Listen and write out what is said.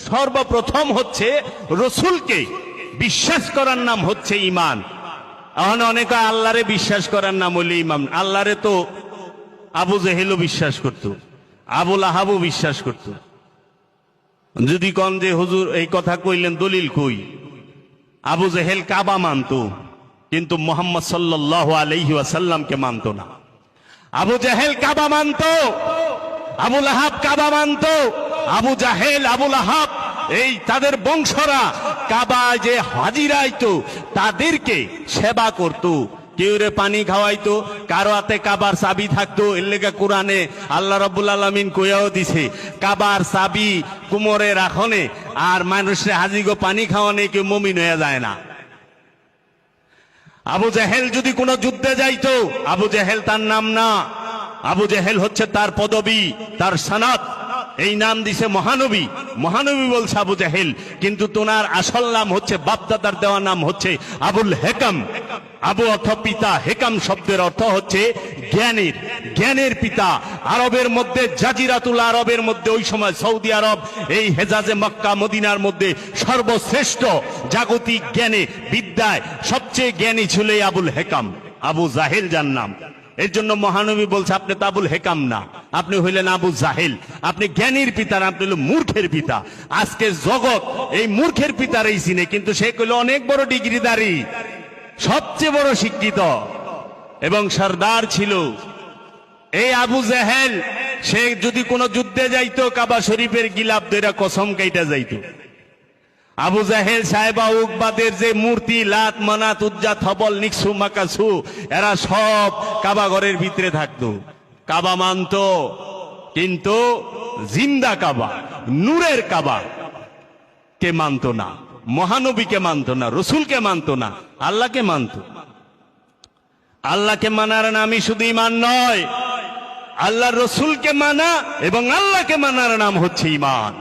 সর্বপ্রথম হচ্ছে রসুলকে বিশ্বাস করার নাম হচ্ছে ঈমান। এখন অনেকে আল্লাহরে বিশ্বাস করার নাম হইলে ঈমান। আল্লাহরে তো আবু জেহেলও বিশ্বাস করত, আবু লাহাবও বিশ্বাস করত। যদি কন যে হুজুর এই কথা কইলেন দলিল কই? আবু জেহেল কাবা মানত, কিন্তু মুহাম্মদ সাল্লাল্লাহু আলাইহি ওয়াসাল্লামকে মানত না। আবু জেহেল কাবা মানত, আবু লাহাব কাবা মানত। আবু জাহেল, আবু লাহাব এই তাদের বংশরা কাবা যে হাজিরা আইতো তাদেরকে সেবা করত, কেউরে পানি খাওয়াইতো, কারো হাতে কাবার চাবি থাকতো। এর লেগে কোরআনে আল্লাহ রাব্বুল আলামিন কইয়াও দিছে কাবার চাবি কুমরে রাখনে আর মানুষে হাজিগো পানি খাওয়ানে কেউ মুমিন হয়ে যায় না। আবু জেহেল যদি কোনো যুদ্ধে যাইতো, আবু জেহেল তার নাম না, আবু জেহেল হচ্ছে তার পদবী, তার সনদ। এই নাম দিছে মহানবী, মহানবী বলছে আবু জেহেল, কিন্তু তোনার আসল নাম হচ্ছে বাপদাদার দেওয়া নাম হচ্ছে আবুল হেকাম। আবু অর্থ পিতা, হেকাম শব্দের অর্থ হচ্ছে জ্ঞানের, জ্ঞানের পিতা। আরবের মধ্যে জাজিরাতুল আরবের মধ্যে ওই সময় সৌদি আরব, এই হেজাজে মক্কা মদিনার মধ্যে সর্বশ্রেষ্ঠ জাগতিক জ্ঞানে বিদ্যায় সবচেয়ে জ্ঞানী ছিল আবুল হেকাম, আবু জাহেল যার নাম। এর জন্য মহানবী বলছে আপনি তো আবুল হেকাম না, আপনি হইলেন আবু জাহেল। আপনি জ্ঞানীর পিতা, আপনি হলেন মূর্খের পিতা। আজকে জগৎ এই মূর্খের পিতার এই চিনে, কিন্তু সে কইল অনেক বড় ডিগ্রিধারী, সবচেয়ে বড় শিক্ষিত এবং সর্দার ছিল। এই আবু জাহেল সে যদি কোনো যুদ্ধে যাইতো কাবা শরীফের গিলাপ ধরে কসম কাইটা যাইতো। আবু জাহেল সাহেবা উকবাদের যে মূর্তি লাত মানাত উজ্জা থবল নিকসু মাকাসু এরা সব কাবা ঘরের ভিতরে থাকতো, কাবা মানত, কিন্তু জিন্দা কাবা, নূরের কাবা কে মানত না, মহানবীকে মানত না, রসুলকে মানত না, আল্লাহকে মানত। আল্লাহকে মানার নামই শুধু ঈমান নয়, আল্লাহর রসুলকে মানা এবং আল্লাহকে মানার নাম হচ্ছে ঈমান।